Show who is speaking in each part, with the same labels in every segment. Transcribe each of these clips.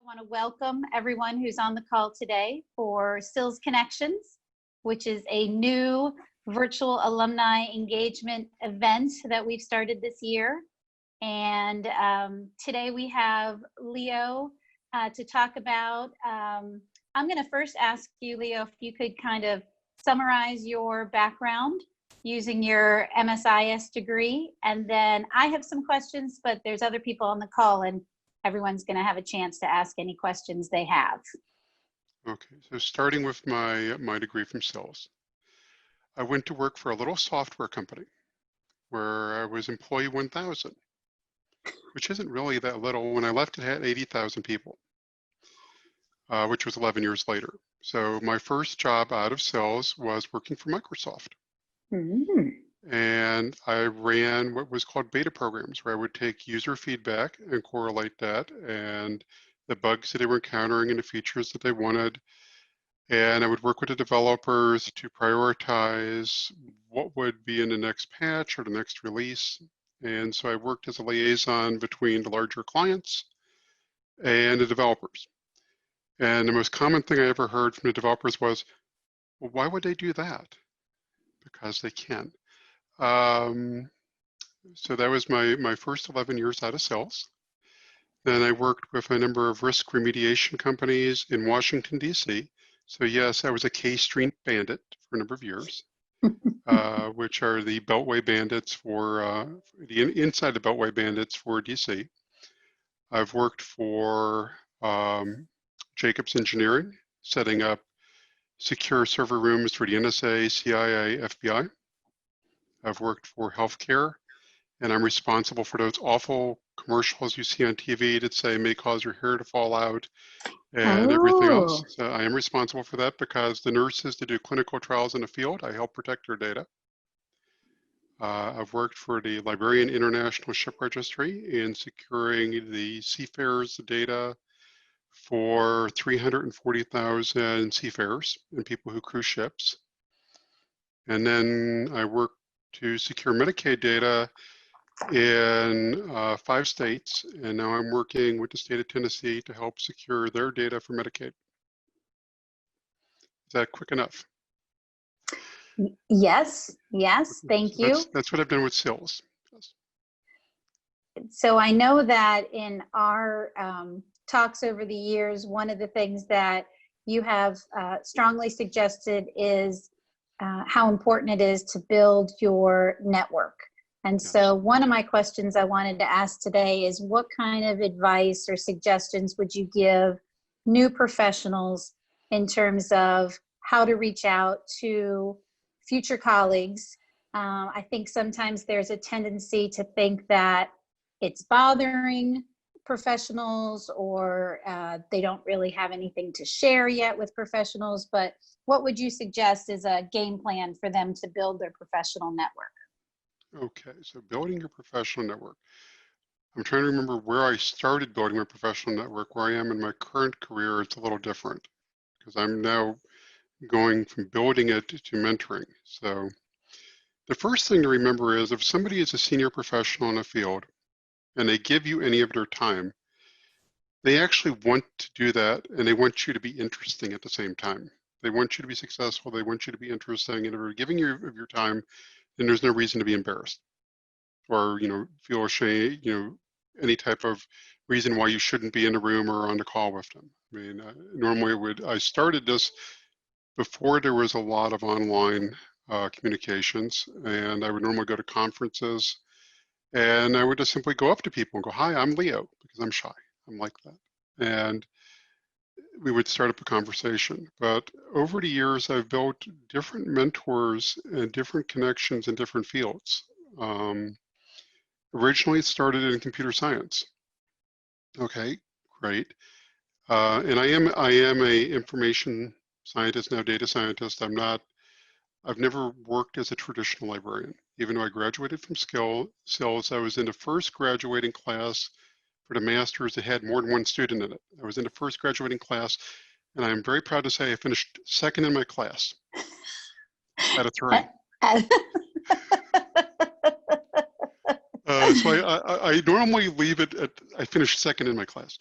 Speaker 1: want to welcome everyone who's on the call today for SILS Connections, which is a new virtual alumni engagement event that we've started this year. And today we have Leo to talk about. I'm going to first ask you, Leo, if you could kind of summarize your background using your MSIS degree. And then I have some questions, but there's other people on the call and everyone's going to have a chance to ask any questions they have.
Speaker 2: Okay, so starting with my degree from SILS, I went to work for a little software company where I was employee 1,000, which isn't really that little. When I left, it had 80,000 people, which was 11 years later. So my first job out of SILS was working for Microsoft.
Speaker 1: Mm-hmm.
Speaker 2: And I ran what was called beta programs, where I would take user feedback and correlate that and the bugs that they were encountering and the features that they wanted. And I would work with the developers to prioritize what would be in the next patch or the next release. And so I worked as a liaison between the larger clients and the developers. And the most common thing I ever heard from the developers was, well, why would they do that? Because they can. So that was my first 11 years out of SILS. Then I worked with a number of risk remediation companies in Washington, D.C. So yes, I was a K-Street bandit for a number of years, which are the Beltway bandits for, inside the Beltway bandits for D.C. I've worked for Jacobs Engineering, setting up secure server rooms for the NSA, CIA, FBI. I've worked for healthcare, and I'm responsible for those awful commercials you see on TV that say may cause your hair to fall out and everything else. So I am responsible for that because the nurses that do clinical trials in the field, I help protect their data. I've worked for the Liberian International Ship Registry in securing the seafarers' data for 340,000 seafarers and people who cruise ships. And then I worked to secure Medicaid data in 5 states, and now I'm working with the state of Tennessee to help secure their data for Medicaid. Is that quick enough?
Speaker 1: Yes, thank you.
Speaker 2: That's what I've done with SILS. Yes.
Speaker 1: So I know that in our talks over the years, one of the things that you have strongly suggested is how important it is to build your network. And so one of my questions I wanted to ask today is, what kind of advice or suggestions would you give new professionals in terms of how to reach out to future colleagues? I think sometimes there's a tendency to think that it's bothering professionals, or they don't really have anything to share yet with professionals, but what would you suggest is a game plan for them to build their professional network?
Speaker 2: Okay, so building your professional network. I'm trying to remember where I started building my professional network. Where I am in my current career, it's a little different because I'm now going from building it to mentoring. So the first thing to remember is if somebody is a senior professional in a field and they give you any of their time, they actually want to do that, and they want you to be interesting at the same time. They want you to be successful. They want you to be interesting. And if they're giving you of your time, then there's no reason to be embarrassed or, feel ashamed, any type of reason why you shouldn't be in the room or on the call with them. I mean, normally I started this before there was a lot of online communications, and I would normally go to conferences, and I would just simply go up to people and go, "Hi, I'm Leo," because I'm shy. I'm like that. And we would start up a conversation. But over the years, I've built different mentors and different connections in different fields. Originally, it started in computer science. Okay, great. And I am a information scientist now, data scientist. I've never worked as a traditional librarian. Even though I graduated from SILS, I was in the first graduating class for the master's that had more than one student in it. I was in the first graduating class, and I'm very proud to say I finished second in my class out of 3. So I normally leave it at, I finished second in my class.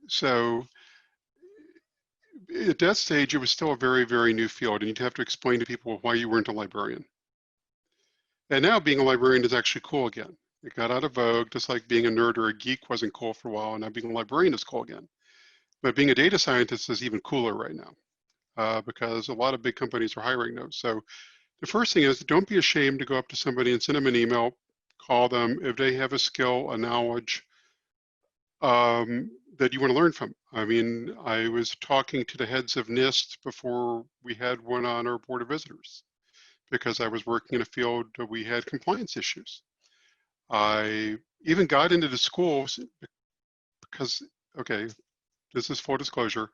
Speaker 2: So at that stage, it was still a very, very new field, and you'd have to explain to people why you weren't a librarian. And now being a librarian is actually cool again. It got out of vogue, just like being a nerd or a geek wasn't cool for a while, and now being a librarian is cool again. But being a data scientist is even cooler right now because a lot of big companies are hiring those. So the first thing is, don't be ashamed to go up to somebody and send them an email, call them if they have a skill, a knowledge that you want to learn from. I mean, I was talking to the heads of NIST before we had one on our board of visitors because I was working in a field that we had compliance issues. I even got into the schools because, okay, this is full disclosure,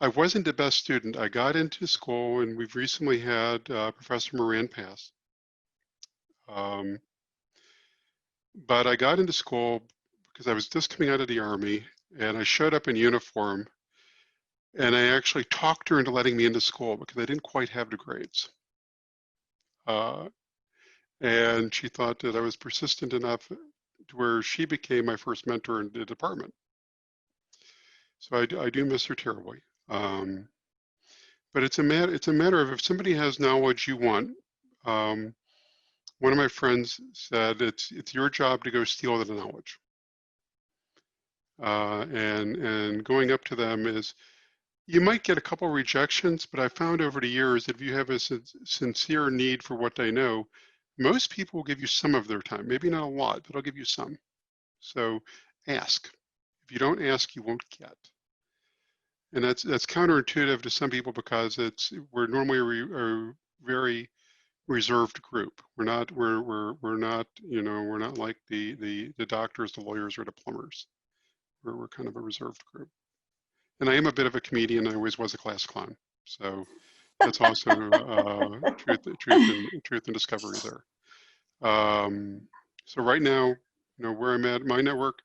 Speaker 2: I wasn't the best student. I got into school, and we've recently had Professor Moran pass. But I got into school because I was just coming out of the Army, and I showed up in uniform, and I actually talked her into letting me into school because I didn't quite have the grades. And she thought that I was persistent enough to where she became my first mentor in the department. So I do miss her terribly. But it's a matter of if somebody has knowledge you want. One of my friends said it's your job to go steal the knowledge. And going up to them is, you might get a couple rejections, but I found over the years that if you have a sincere need for what they know, most people will give you some of their time. Maybe not a lot, but I'll give you some. So ask. If you don't ask, you won't get. And that's counterintuitive to some people because we're normally a very reserved group. We're not like the doctors, the lawyers, or the plumbers. We're kind of a reserved group. And I am a bit of a comedian. I always was a class clown. So that's also truth and discovery there. So right now, where I'm at, my network,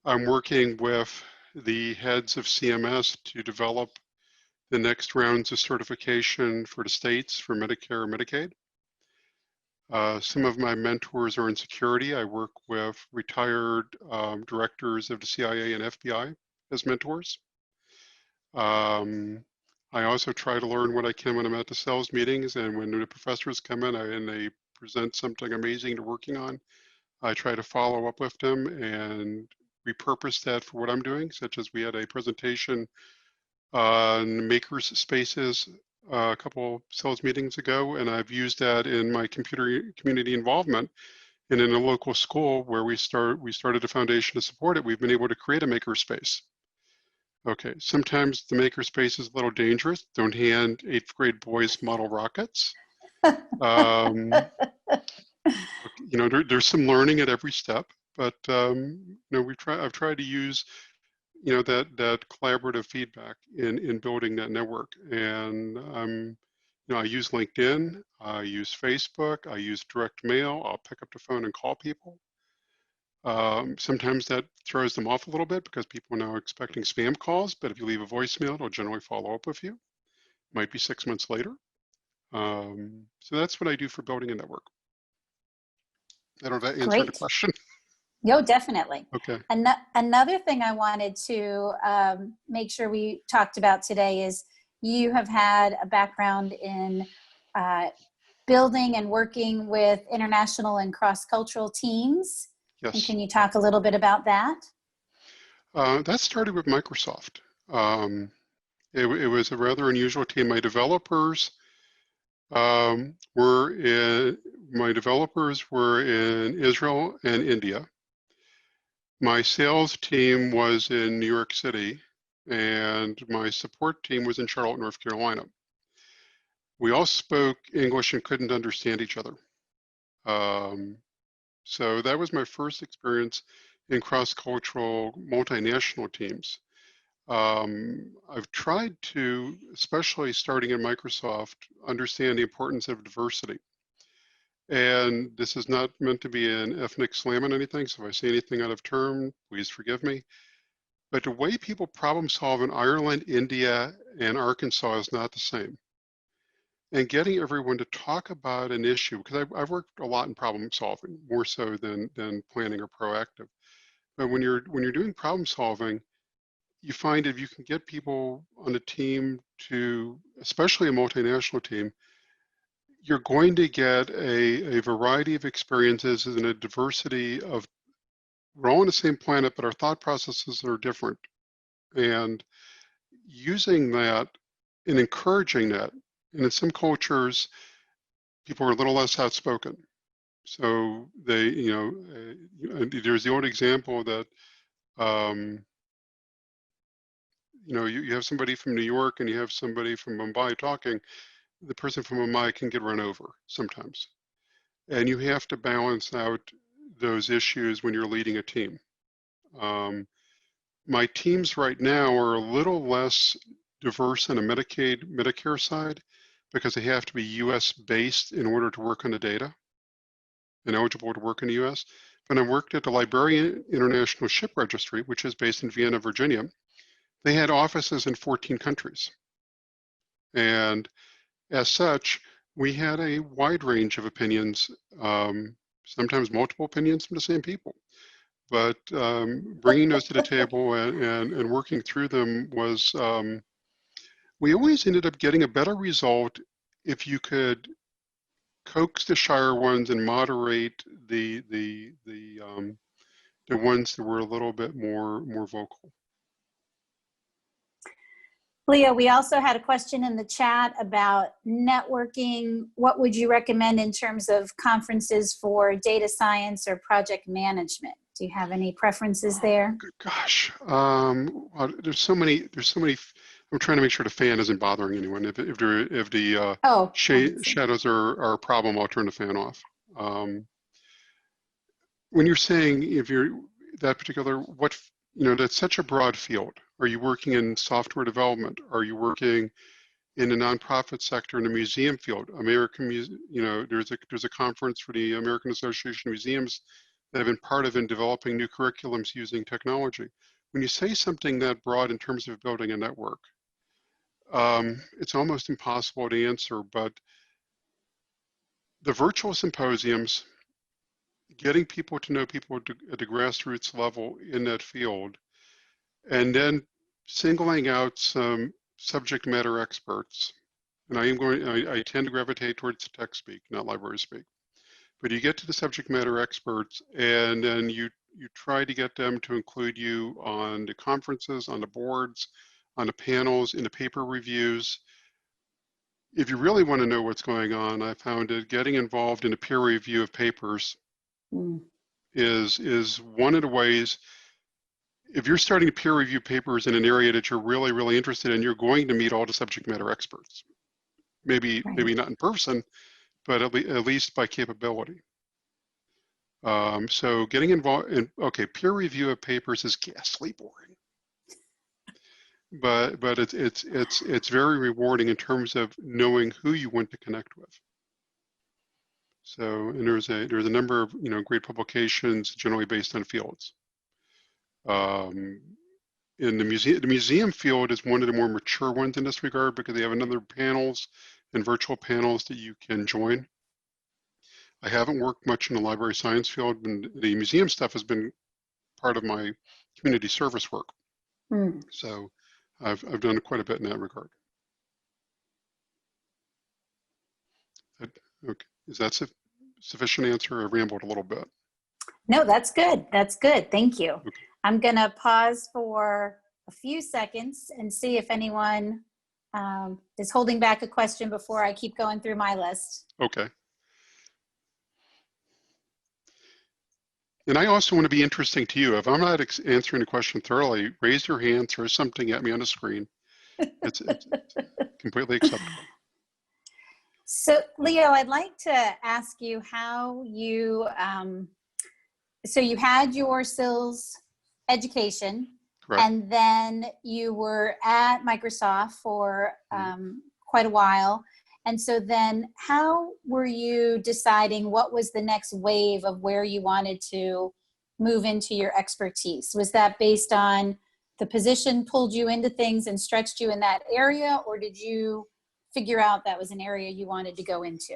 Speaker 2: I'm working with the heads of CMS to develop the next rounds of certification for the states for Medicare and Medicaid. Some of my mentors are in security. I work with retired directors of the CIA and FBI as mentors. I also try to learn what I can when I'm at the SILS meetings, and when the professors come in and they present something amazing they're working on, I try to follow up with them and repurpose that for what I'm doing, such as we had a presentation on makers spaces a couple SILS meetings ago, and I've used that in my community involvement. And in a local school where we started a foundation to support it, we've been able to create a maker space. Okay, sometimes the maker space is a little dangerous. Don't hand 8th grade boys model rockets. There's some learning at every step, but I've tried to use that collaborative feedback in building that network. And I use LinkedIn, I use Facebook, I use direct mail. I'll pick up the phone and call people. Sometimes that throws them off a little bit because people are now expecting spam calls, but if you leave a voicemail, it'll generally follow up with you. Might be 6 months later. So that's what I do for building a network. I don't know if that answered the question.
Speaker 1: No, definitely.
Speaker 2: Okay.
Speaker 1: Another thing I wanted to make sure we talked about today is you have had a background in building and working with international and cross-cultural teams.
Speaker 2: Yes.
Speaker 1: And can you talk a little bit about that?
Speaker 2: That started with Microsoft. It was a rather unusual team. My developers were in Israel and India. My sales team was in New York City, and my support team was in Charlotte, North Carolina. We all spoke English and couldn't understand each other. So that was my first experience in cross-cultural multinational teams. I've tried to, especially starting in Microsoft, understand the importance of diversity. And this is not meant to be an ethnic slam on anything, so if I say anything out of turn, please forgive me. But the way people problem solve in Ireland, India, and Arkansas is not the same. And getting everyone to talk about an issue, because I've worked a lot in problem solving, more so than planning or proactive. But when you're doing problem solving, you find if you can get people on a team to, especially a multinational team, you're going to get a variety of experiences and a diversity of, we're all on the same planet, but our thought processes are different. And using that and encouraging that, and in some cultures, people are a little less outspoken. So they, there's the old example that, you have somebody from New York and you have somebody from Mumbai talking, the person from Mumbai can get run over sometimes. And you have to balance out those issues when you're leading a team. My teams right now are a little less diverse on the Medicaid, Medicare side because they have to be US based in order to work on the data and eligible to work in the US. When I worked at the Liberian International Ship Registry, which is based in Vienna, Virginia, they had offices in 14 countries. And as such, we had a wide range of opinions, sometimes multiple opinions from the same people. But bringing those to the table and working through them was, we always ended up getting a better result if you could coax the shyer ones and moderate the ones that were a little bit more vocal.
Speaker 1: Leo, we also had a question in the chat about networking. What would you recommend in terms of conferences for data science or project management? Do you have any preferences there?
Speaker 2: Gosh, there's so many. I'm trying to make sure the fan isn't bothering anyone. If the shadows are a problem, I'll turn the fan off. When you're saying if you're that particular, that's such a broad field. Are you working in software development? Are you working in the nonprofit sector in the museum field? There's a conference for the American Association of Museums that have been part of in developing new curriculums using technology. When you say something that broad in terms of building a network, it's almost impossible to answer, but the virtual symposiums, getting people to know people at the grassroots level in that field, and then singling out some subject matter experts. And I tend to gravitate towards tech speak, not library speak. But you get to the subject matter experts, and then you try to get them to include you on the conferences, on the boards, on the panels, in the paper reviews. If you really want to know what's going on, I found that getting involved in a peer review of papers is one of the ways. If you're starting to peer review papers in an area that you're really, really interested in, you're going to meet all the subject matter experts. Maybe not in person, but at least by capability. So getting involved in, peer review of papers is ghastly boring, but it's very rewarding in terms of knowing who you want to connect with. So, and there's a number of great publications generally based on fields. In the museum field is one of the more mature ones in this regard because they have another panels and virtual panels that you can join. I haven't worked much in the library science field, and the museum stuff has been part of my community service work. So I've done quite a bit in that regard. Okay, is that sufficient answer? I rambled a little bit.
Speaker 1: No, that's good. That's good. Thank you.
Speaker 2: Okay.
Speaker 1: I'm going to pause for a few seconds and see if anyone is holding back a question before I keep going through my list.
Speaker 2: Okay. And I also want to be interesting to you. If I'm not answering a question thoroughly, raise your hand, throw something at me on the screen. It's completely acceptable.
Speaker 1: So, Leo, I'd like to ask you how you, so you had your SILS education,
Speaker 2: Correct.
Speaker 1: And then you were at Microsoft for quite a while. And so then how were you deciding what was the next wave of where you wanted to move into your expertise? Was that based on the position pulled you into things and stretched you in that area, or did you figure out that was an area you wanted to go into?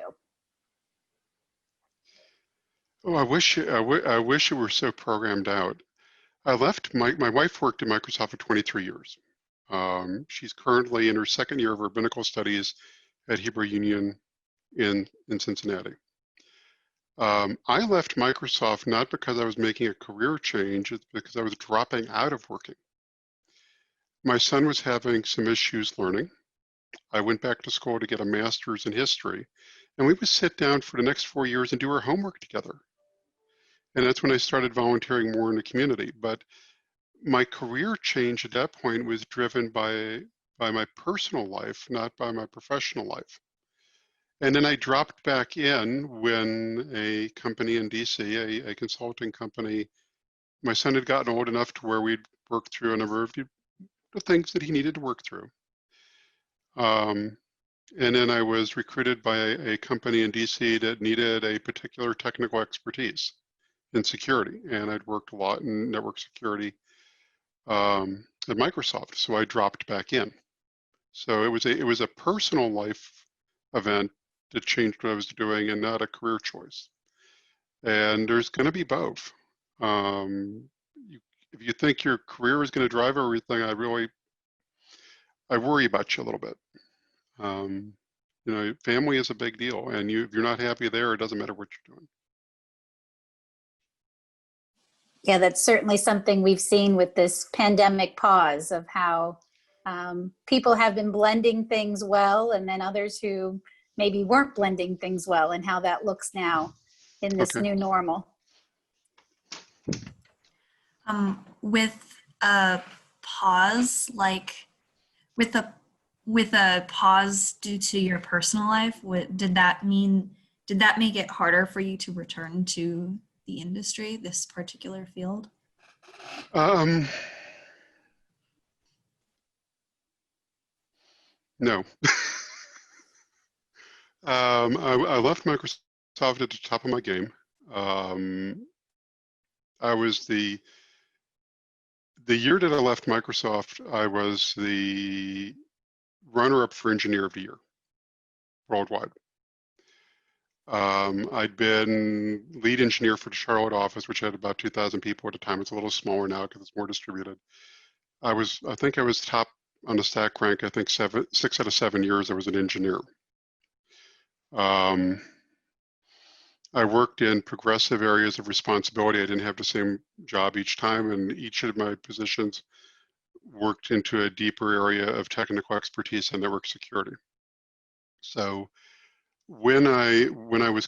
Speaker 2: Oh, I wish it were so programmed out. my wife worked at Microsoft for 23 years. She's currently in her second year of rabbinical studies at Hebrew Union in Cincinnati. I left Microsoft not because I was making a career change, it's because I was dropping out of working. My son was having some issues learning. I went back to school to get a master's in history, and we would sit down for the next 4 years and do our homework together. And that's when I started volunteering more in the community. But my career change at that point was driven by my personal life, not by my professional life. And then I dropped back in when a company in DC, a consulting company, my son had gotten old enough to where we'd worked through a number of the things that he needed to work through. And then I was recruited by a company in DC that needed a particular technical expertise in security. And I'd worked a lot in network security at Microsoft, so I dropped back in. So it was a personal life event that changed what I was doing and not a career choice. And there's going to be both. If you think your career is going to drive everything, I worry about you a little bit. You know, family is a big deal, and if you're not happy there, it doesn't matter what you're doing.
Speaker 1: Yeah, that's certainly something we've seen with this pandemic pause of how people have been blending things well, and then others who maybe weren't blending things well, and how that looks now in this new normal.
Speaker 3: With a pause, like with a pause due to your personal life, did that make it harder for you to return to the industry, this particular field?
Speaker 2: No. I left Microsoft at the top of my game. I was the year that I left Microsoft, I was the runner-up for Engineer of the Year worldwide. I'd been lead engineer for the Charlotte office, which had about 2,000 people at the time. It's a little smaller now because it's more distributed. I think I was top on the stack rank. I think 6 out of 7 years I was an engineer. I worked in progressive areas of responsibility. I didn't have the same job each time, and each of my positions worked into a deeper area of technical expertise and network security. So when I was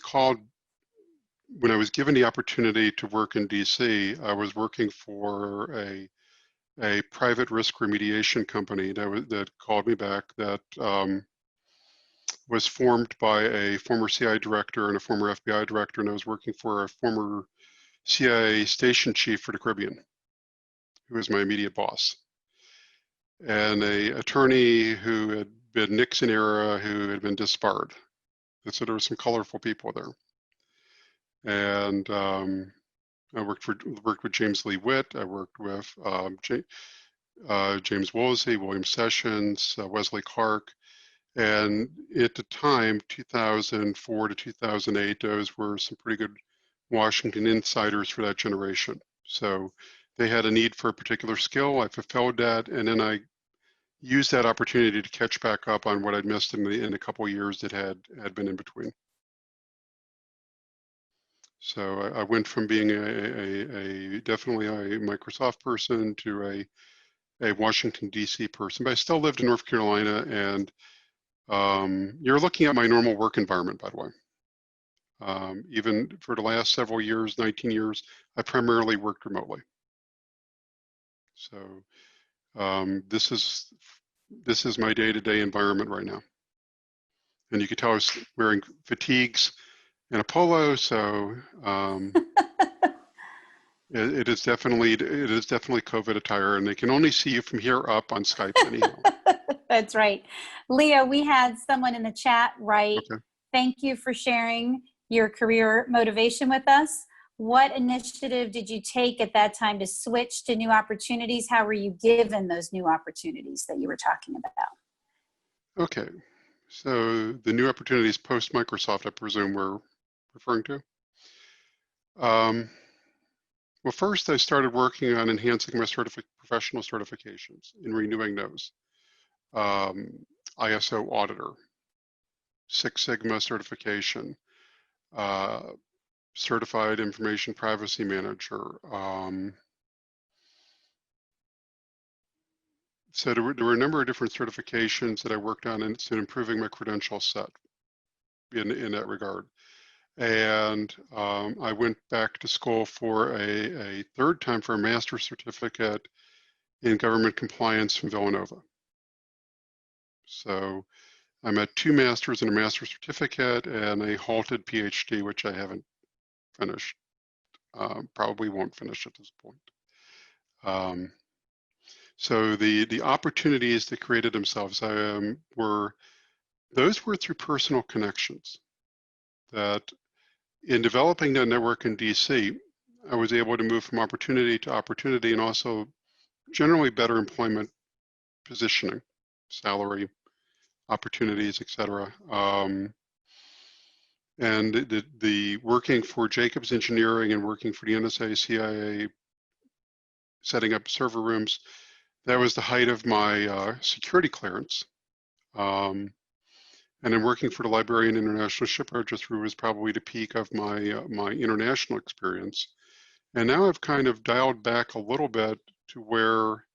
Speaker 2: given the opportunity to work in DC, I was working for a private risk remediation company that called me back that was formed by a former CIA director and a former FBI director, and I was working for a former CIA station chief for the Caribbean, who was my immediate boss, and an attorney who had been Nixon era, who had been disbarred. And so there were some colorful people there. And I worked with James Lee Witt. I worked with James Woolsey, William Sessions, Wesley Clark. And at the time, 2004 to 2008, those were some pretty good Washington insiders for that generation. So they had a need for a particular skill. I fulfilled that, and then I used that opportunity to catch back up on what I'd missed in a couple of years that had been in between. So I went from being definitely a Microsoft person to a Washington, D.C. person, but I still lived in North Carolina, and you're looking at my normal work environment, by the way. Even for the last several years, 19 years, I primarily worked remotely. So this is my day-to-day environment right now. And you can tell I was wearing fatigues and a polo, so it is definitely COVID attire, and they can only see you from here up on Skype anyhow.
Speaker 1: That's right. Leo, we had someone in the chat write,
Speaker 2: okay.
Speaker 1: Thank you for sharing your career motivation with us. What initiative did you take at that time to switch to new opportunities? How were you given those new opportunities that you were talking about?
Speaker 2: Okay, so the new opportunities post-Microsoft, I presume we're referring to. Well, first I started working on enhancing my professional certifications and renewing those. ISO auditor, Six Sigma certification, certified information privacy manager. So there were a number of different certifications that I worked on in improving my credential set in that regard. And I went back to school for a third time for a master's certificate in government compliance from Villanova. So I'm at 2 masters and a master's certificate and a halted PhD, which I haven't finished. Probably won't finish at this point. So the opportunities that created themselves those were through personal connections. That in developing that network in DC, I was able to move from opportunity to opportunity and also generally better employment positioning, salary, opportunities, etc. And the working for Jacobs Engineering and working for the NSA, CIA, setting up server rooms, that was the height of my security clearance. And then working for the Liberian International Ship Registry was probably the peak of my my international experience. And now I've kind of dialed back a little bit to where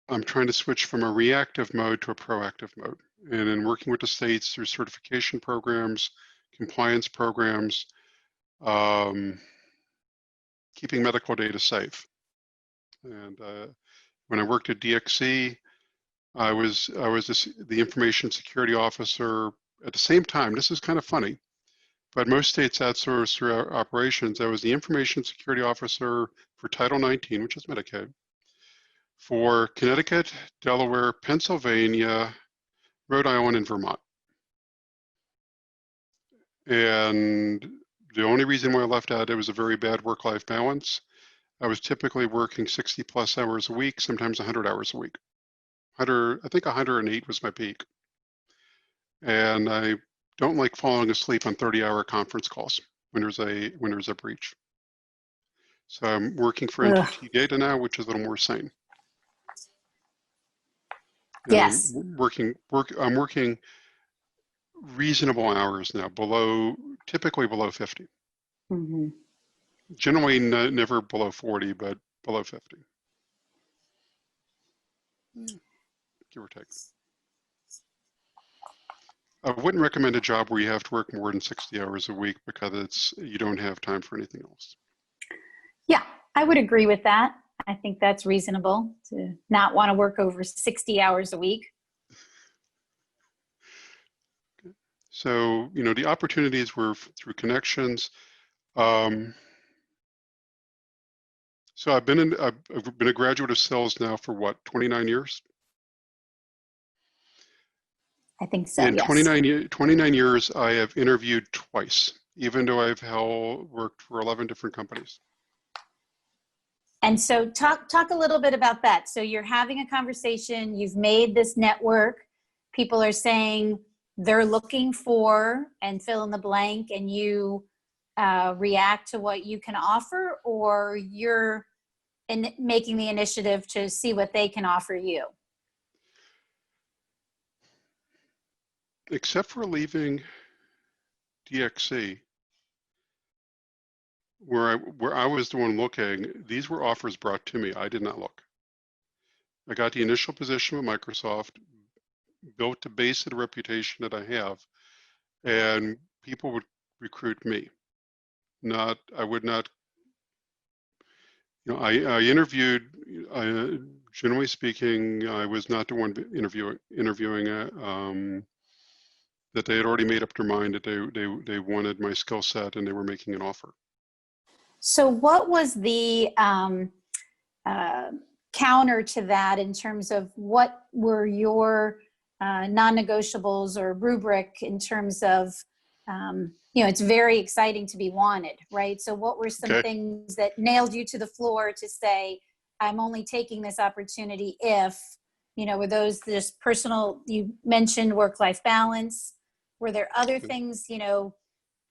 Speaker 2: I'm trying to switch from a reactive mode to a proactive mode. And in working with the states through certification programs, compliance programs, keeping medical data safe. And when I worked at DXC, I was the information security officer at the same time. This is kind of funny, but most states outsource their operations. I was the information security officer for Title 19, which is Medicaid, for Connecticut, Delaware, Pennsylvania, Rhode Island, and Vermont. And the only reason why I left out, it was a very bad work-life balance. I was typically working 60+ hours a week, sometimes 100 hours a week. I think 108 was my peak. And I don't like falling asleep on 30-hour conference calls when there's a breach. So I'm working for NTT Data now, which is a little more sane. And
Speaker 1: Yes.
Speaker 2: I'm working reasonable hours now, typically below 50.
Speaker 1: Mm-hmm.
Speaker 2: Generally never below 40, but below 50. Give or take. I wouldn't recommend a job where you have to work more than 60 hours a week because you don't have time for anything else.
Speaker 1: Yeah, I would agree with that. I think that's reasonable to not want to work over 60 hours a week.
Speaker 2: So, the opportunities were through connections. So I've been a graduate of SILS now for what, 29 years?
Speaker 1: I think so,
Speaker 2: In
Speaker 1: yes.
Speaker 2: 29 years, I have interviewed twice, even though I've worked for 11 different companies.
Speaker 1: And so talk a little bit about that. So you're having a conversation, you've made this network, people are saying they're looking for, and fill in the blank, and you react to what you can offer, or you're making the initiative to see what they can offer you?
Speaker 2: Except for leaving DXC, where I was the one looking, these were offers brought to me. I did not look. I got the initial position with Microsoft, built the base of the reputation that I have, and people would recruit me. I would not, I interviewed, generally speaking, I was not the one interviewing, that they had already made up their mind that they wanted my skill set and they were making an offer.
Speaker 1: So what was the counter to that in terms of what were your non-negotiables or rubric in terms of, it's very exciting to be wanted, right? So what were some things that nailed you to the floor to say, I'm only taking this opportunity if, were those just personal, you mentioned work-life balance. Were there other things,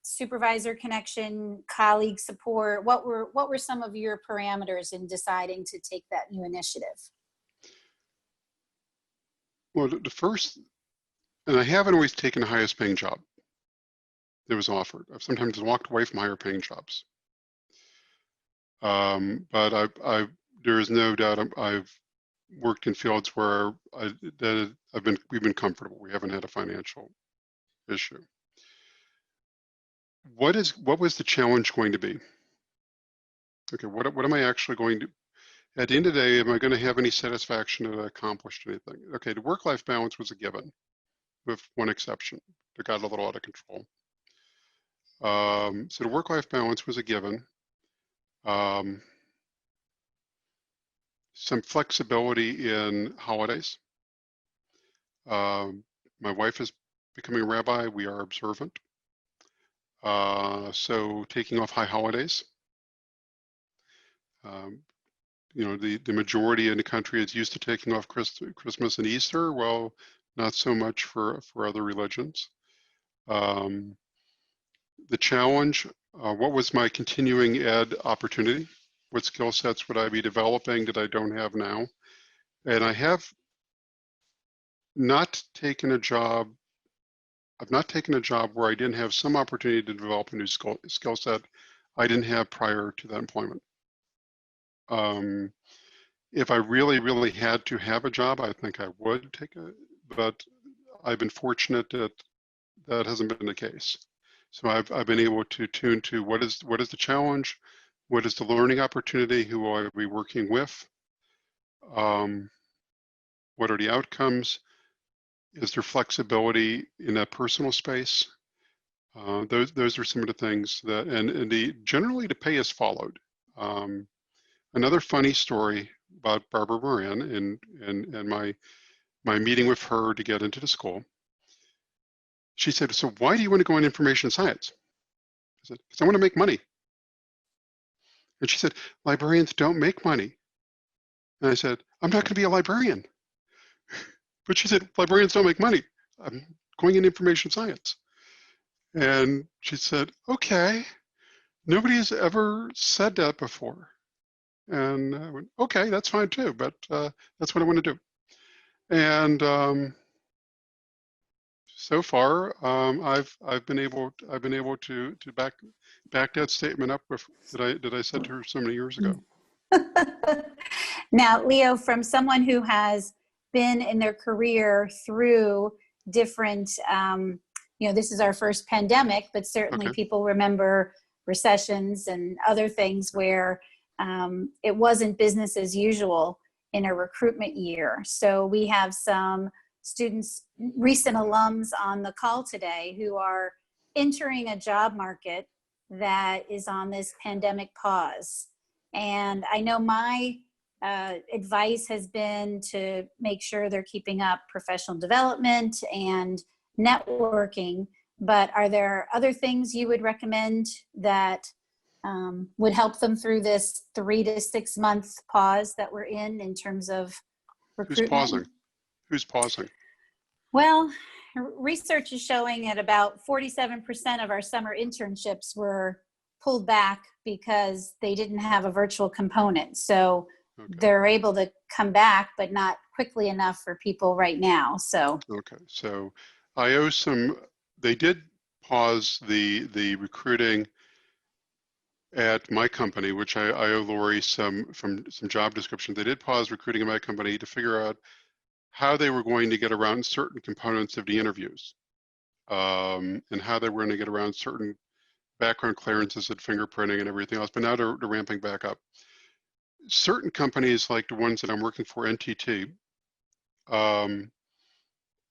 Speaker 1: supervisor connection, colleague support? What were some of your parameters in deciding to take that new initiative?
Speaker 2: Well, the first, and I haven't always taken the highest paying job that was offered. I've sometimes walked away from higher paying jobs. But there is no doubt I've worked in fields where we've been comfortable. We haven't had a financial issue. What was the challenge going to be? Okay, what am I actually going to, at the end of the day, am I going to have any satisfaction that I accomplished anything? Okay, the work-life balance was a given, with one exception that got a little out of control. So the work-life balance was a given. Some flexibility in holidays. My wife is becoming a rabbi. We are observant. So taking off high holidays. You know, the majority in the country is used to taking off Christmas and Easter. Well, not so much for other religions. The challenge, what was my continuing ed opportunity? What skill sets would I be developing that I don't have now? And I have not taken a job, I've not taken a job where I didn't have some opportunity to develop a new skill set I didn't have prior to that employment. If I really, really had to have a job, I think I would take it, but I've been fortunate that that hasn't been the case. So I've been able to tune to what is the challenge, what is the learning opportunity, who will I be working with, what are the outcomes, is there flexibility in that personal space? Those are some of the things that, and generally the pay is followed. Another funny story about Barbara Moran and my meeting with her to get into the school. She said, so why do you want to go in information science? I said, because I want to make money. And she said, librarians don't make money. And I said, I'm not going to be a librarian. But she said, librarians don't make money. I'm going in information science. And she said, okay, nobody has ever said that before. And I went, okay, that's fine too, but that's what I want to do. And so far, I've been able to back that statement up with that I said to her so many years ago.
Speaker 1: Now, Leo, from someone who has been in their career through different, this is our first pandemic, but certainly
Speaker 2: Okay.
Speaker 1: people remember recessions and other things where it wasn't business as usual in a recruitment year. So we have some students, recent alums on the call today who are entering a job market that is on this pandemic pause. And I know my advice has been to make sure they're keeping up professional development and networking, but are there other things you would recommend that would help them through this 3 to 6 month pause that we're in terms of recruitment?
Speaker 2: Who's pausing? Who's pausing?
Speaker 1: Well, research is showing that about 47% of our summer internships were pulled back because they didn't have a virtual component. So okay. They're able to come back, but not quickly enough for people right now. So
Speaker 2: okay, so I owe some. They did pause the recruiting at my company, which I owe Lori some job description. They did pause recruiting at my company to figure out how they were going to get around certain components of the interviews, and how they were going to get around certain background clearances and fingerprinting and everything else. But now they're ramping back up. Certain companies like the ones that I'm working for, NTT,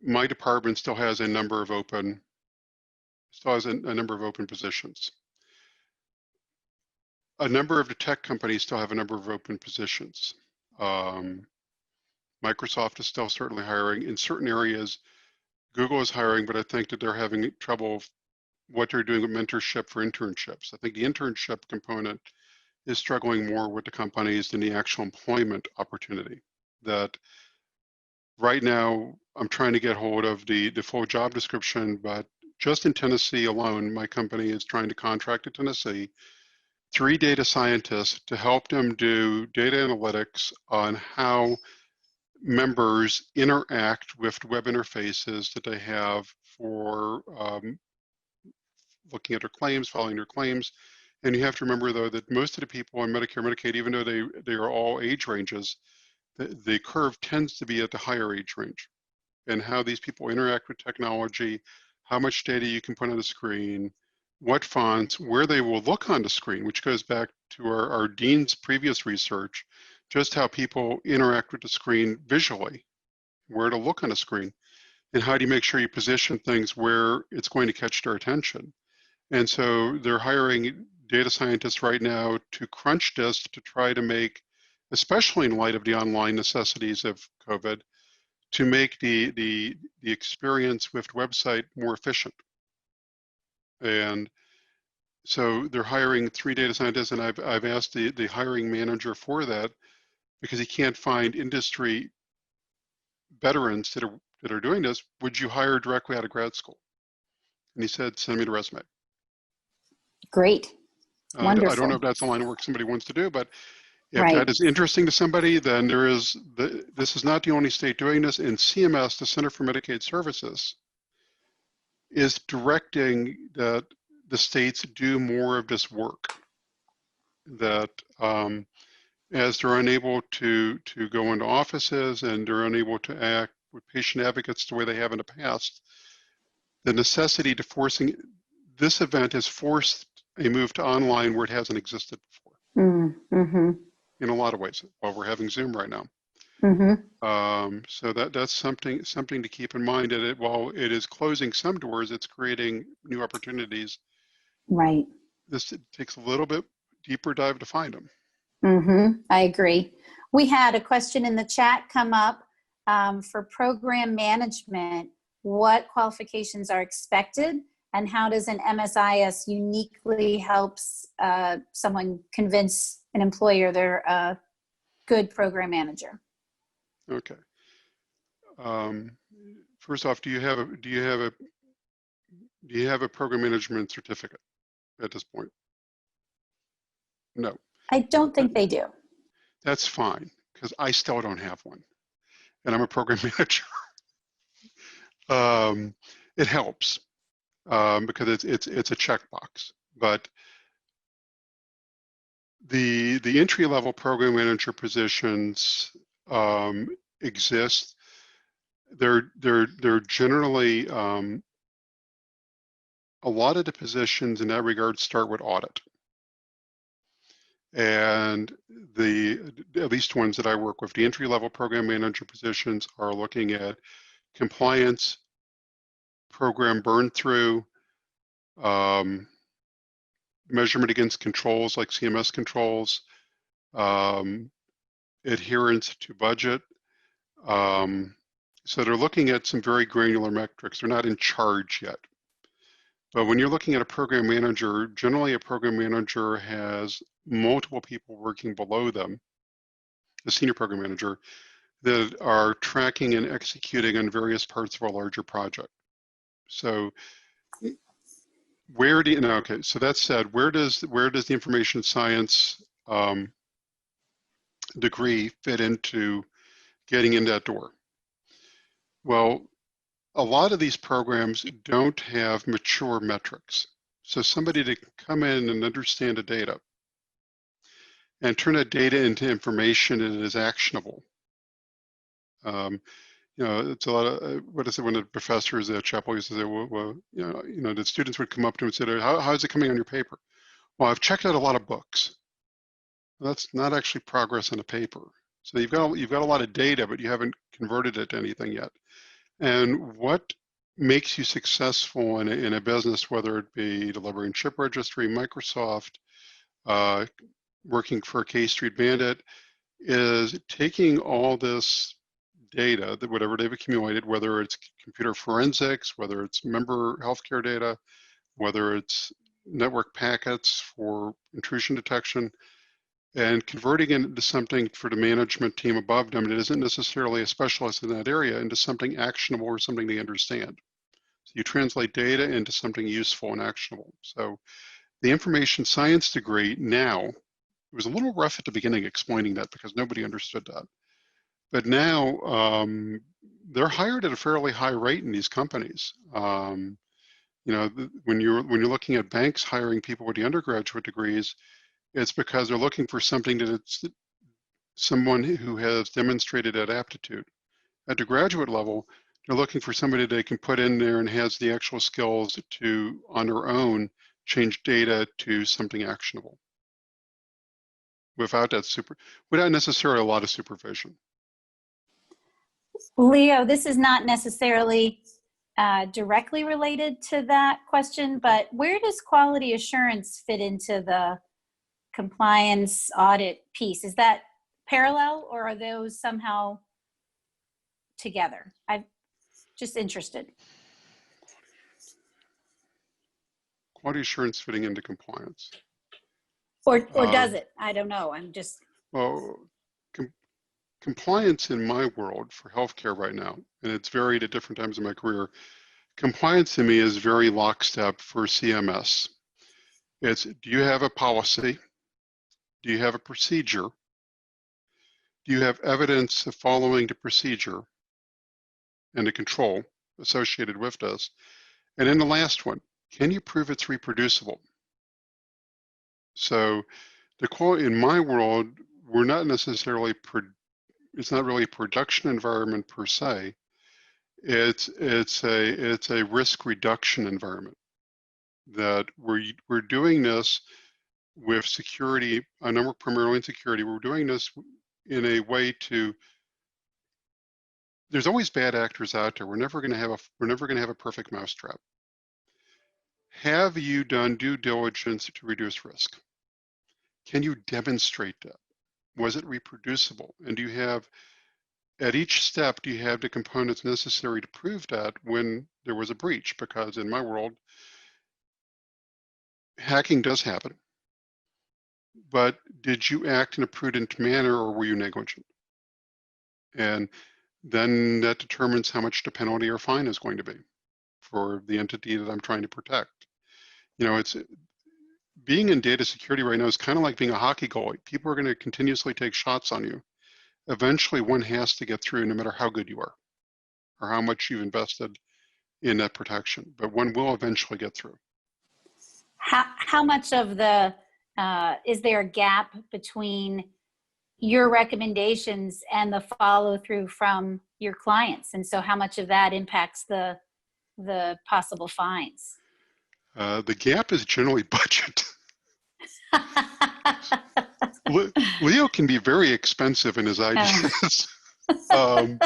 Speaker 2: my department still has a number of open positions. A number of the tech companies still have a number of open positions. Microsoft is still certainly hiring. In certain areas, Google is hiring, but I think that they're having trouble what they're doing with mentorship for internships. I think the internship component is struggling more with the companies than the actual employment opportunity. That right now, I'm trying to get hold of the full job description, but just in Tennessee alone, my company is trying to contract to Tennessee 3 data scientists to help them do data analytics on how members interact with web interfaces that they have for looking at their claims, following their claims. And you have to remember, though, that most of the people on Medicare, Medicaid, even though they are all age ranges, the curve tends to be at the higher age range. And how these people interact with technology, how much data you can put on the screen, what fonts, where they will look on the screen, which goes back to our dean's previous research, just how people interact with the screen visually, where to look on the screen, and how do you make sure you position things where it's going to catch their attention. And so they're hiring data scientists right now to crunch this to try to make, especially in light of the online necessities of COVID, to make the experience with the website more efficient. And so they're hiring 3 data scientists, and I've asked the hiring manager for that because he can't find industry veterans that are doing this. Would you hire directly out of grad school? And he said, send me the resume.
Speaker 4: Great. Wonderful.
Speaker 2: I don't know if that's the line of work somebody wants to do, but if
Speaker 4: Right.
Speaker 2: that is interesting to somebody, then this is not the only state doing this, and CMS, the Center for Medicaid Services, is directing that the states do more of this work. That as they're unable to go into offices and they're unable to act with patient advocates the way they have in the past, the necessity to forcing this event has forced a move to online where it hasn't existed before.
Speaker 4: Mm-hmm.
Speaker 2: In a lot of ways, while we're having Zoom right now.
Speaker 4: Mm-hmm.
Speaker 2: So that's something to keep in mind, that while it is closing some doors, it's creating new opportunities.
Speaker 4: Right.
Speaker 2: This takes a little bit deeper dive to find them.
Speaker 4: Mm-hmm. I agree. We had a question in the chat come up for program management. What qualifications are expected, and how does an MSIS uniquely helps someone convince an employer they're a good program manager?
Speaker 2: Okay. First off, do you have a program management certificate at this point? No.
Speaker 4: I don't think they do.
Speaker 2: That's fine, because I still don't have one, and I'm a program manager. It helps because it's a checkbox, but the entry-level program manager positions exist. They're generally a lot of the positions in that regard start with audit, and at least ones that I work with, the entry-level program manager positions are looking at compliance, program burn through, measurement against controls like CMS controls, adherence to budget. So they're looking at some very granular metrics. They're not in charge yet. But when you're looking at a program manager, generally a program manager has multiple people working below them, the senior program manager, that are tracking and executing on various parts of a larger project. So where do you, okay, so that said, where does the information science degree fit into getting in that door? Well, a lot of these programs don't have mature metrics. So somebody to come in and understand the data and turn that data into information that is actionable. You know, it's a lot of, what is it when the professors at Chapel used to say, well you know, the students would come up to him and say, how is it coming on your paper? Well, I've checked out a lot of books. Well, that's not actually progress on a paper. So you've got a lot of data, but you haven't converted it to anything yet. And what makes you successful in a business, whether it be delivering chip registry, Microsoft, working for a K Street Bandit, is taking all this data, that whatever they've accumulated, whether it's computer forensics, whether it's member healthcare data, whether it's network packets for intrusion detection, and converting it into something for the management team above them that isn't necessarily a specialist in that area, into something actionable or something they understand. So you translate data into something useful and actionable. So the information science degree now, it was a little rough at the beginning explaining that because nobody understood that. But now they're hired at a fairly high rate in these companies. You know, when you're looking at banks hiring people with the undergraduate degrees, it's because they're looking for something that's someone who has demonstrated that aptitude. At the graduate level, they're looking for somebody they can put in there and has the actual skills to, on their own, change data to something actionable. Without necessarily a lot of supervision.
Speaker 4: Leo, this is not necessarily directly related to that question, but where does quality assurance fit into the compliance audit piece? Is that parallel or are those somehow together? I'm just interested.
Speaker 2: Quality assurance fitting into compliance.
Speaker 4: Or does it? I don't know. I'm just.
Speaker 2: Well, compliance in my world for healthcare right now, and it's varied at different times in my career, compliance to me is very lockstep for CMS. It's, do you have a policy? Do you have a procedure? Do you have evidence of following the procedure and the control associated with this? And then the last one, can you prove it's reproducible? So the quality in my world, we're not necessarily, it's not really a production environment per se. It's a risk reduction environment that we're doing this with security. I know we're primarily in security. We're doing this in a way to. There's always bad actors out there. We're never going to have a perfect mousetrap. Have you done due diligence to reduce risk? Can you demonstrate that? Was it reproducible? And do you have, at each step, do you have the components necessary to prove that when there was a breach? Because in my world, hacking does happen. But did you act in a prudent manner or were you negligent? And then that determines how much the penalty or fine is going to be for the entity that I'm trying to protect. You know, it's being in data security right now is kind of like being a hockey goalie. People are going to continuously take shots on you. Eventually, one has to get through no matter how good you are or how much you've invested in that protection, but one will eventually get through.
Speaker 4: How much of the, is there a gap between your recommendations and the follow through from your clients? And so how much of that impacts the possible fines?
Speaker 2: The gap is generally budget. Leo can be very expensive in his ideas. So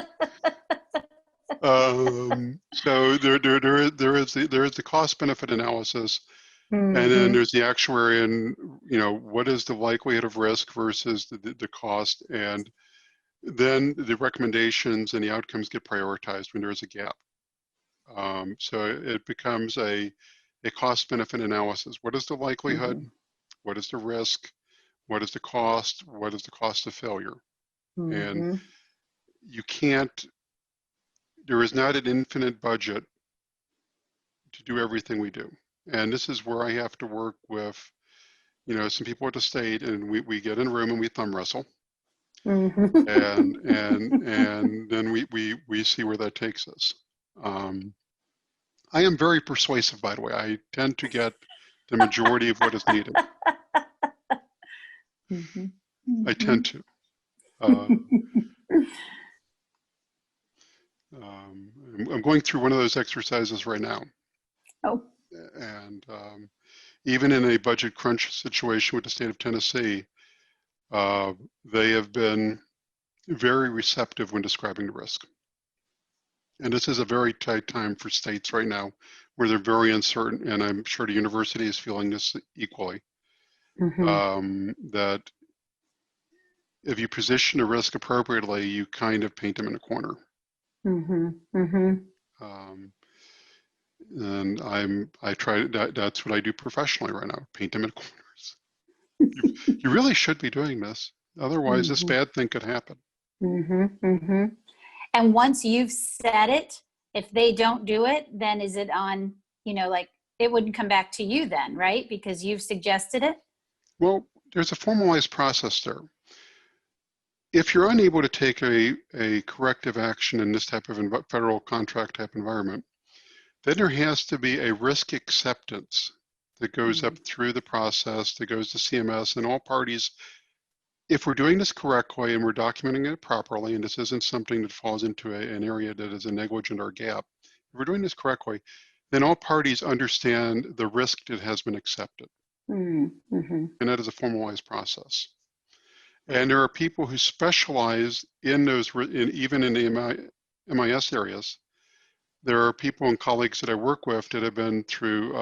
Speaker 2: there is the cost benefit analysis, and then there's the actuary, and you know, what is the likelihood of risk versus the cost, and then the recommendations and the outcomes get prioritized when there is a gap. So it becomes a cost benefit analysis. What is the likelihood? What is the risk? What is the cost? What is the cost of failure? And you can't, there is not an infinite budget to do everything we do. And this is where I have to work with, you know, some people at the state, and we get in a room and we thumb wrestle. And then we see where that takes us. I am very persuasive, by the way. I tend to get the majority of what is needed. I tend to. I'm going through one of those exercises right now.
Speaker 4: Oh.
Speaker 2: And even in a budget crunch situation with the state of Tennessee, they have been very receptive when describing the risk. And this is a very tight time for states right now where they're very uncertain, and I'm sure the university is feeling this equally, that if you position a risk appropriately, you kind of paint them in a corner. And I try, that's what I do professionally right now, paint them in corners. You really should be doing this. Otherwise, this bad thing could happen.
Speaker 4: And once you've said it, if they don't do it, then is it on, like it wouldn't come back to you then, right? Because you've suggested it?
Speaker 2: Well, there's a formalized process there. If you're unable to take a corrective action in this type of federal contract type environment, then there has to be a risk acceptance that goes up through the process, that goes to CMS and all parties. If we're doing this correctly and we're documenting it properly, and this isn't something that falls into an area that is a negligent or gap, if we're doing this correctly, then all parties understand the risk that has been accepted.
Speaker 4: Mm-hmm.
Speaker 2: And that is a formalized process. And there are people who specialize in those, even in the MIS areas. There are people and colleagues that I work with that have been through,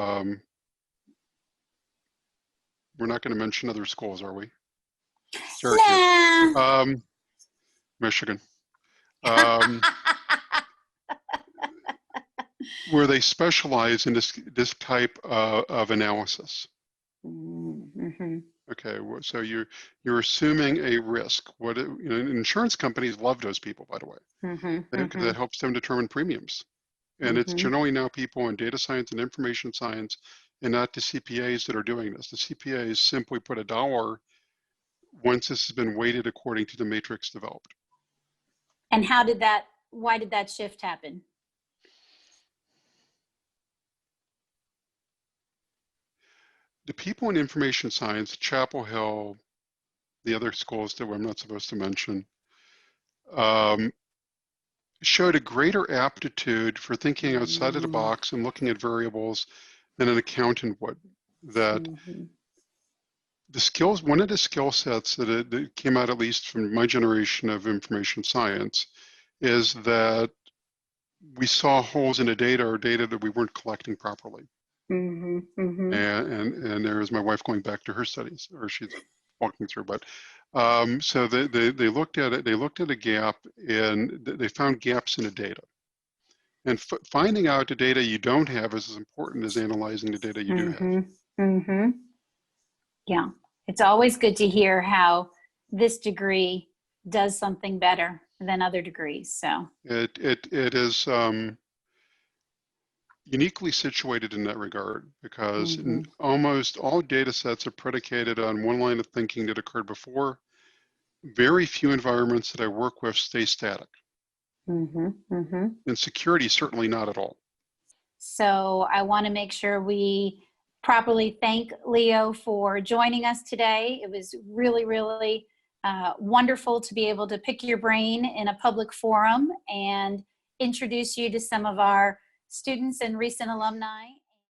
Speaker 2: we're not going to mention other schools, are we? Syracuse.
Speaker 4: Nah.
Speaker 2: Michigan. Where they specialize in this type of analysis.
Speaker 4: Mm-hmm.
Speaker 2: Okay, so you're assuming a risk. Insurance companies love those people, by the way.
Speaker 4: Mm-hmm.
Speaker 2: That helps them determine premiums. And it's generally now people in data science and information science, and not the CPAs that are doing this. The CPAs simply put a dollar once this has been weighted according to the matrix developed.
Speaker 4: And why did that shift happen?
Speaker 2: The people in information science, Chapel Hill, the other schools that I'm not supposed to mention, showed a greater aptitude for thinking outside of the box and looking at variables than an accountant would. That the skills, one of the skill sets that came out, at least from my generation of information science, is that we saw holes in the data or data that we weren't collecting properly. And there's my wife going back to her studies, or she's walking through, but so they looked at it, they looked at a gap, and they found gaps in the data. And finding out the data you don't have is as important as analyzing the data you do have.
Speaker 4: Yeah, it's always good to hear how this degree does something better than other degrees. So
Speaker 2: it is uniquely situated in that regard, because almost all data sets are predicated on one line of thinking that occurred before. Very few environments that I work with stay static. And security, certainly not at all.
Speaker 4: So I want to make sure we properly thank Leo for joining us today. It was really, really wonderful to be able to pick your brain in a public forum and introduce you to some of our students and recent alumni.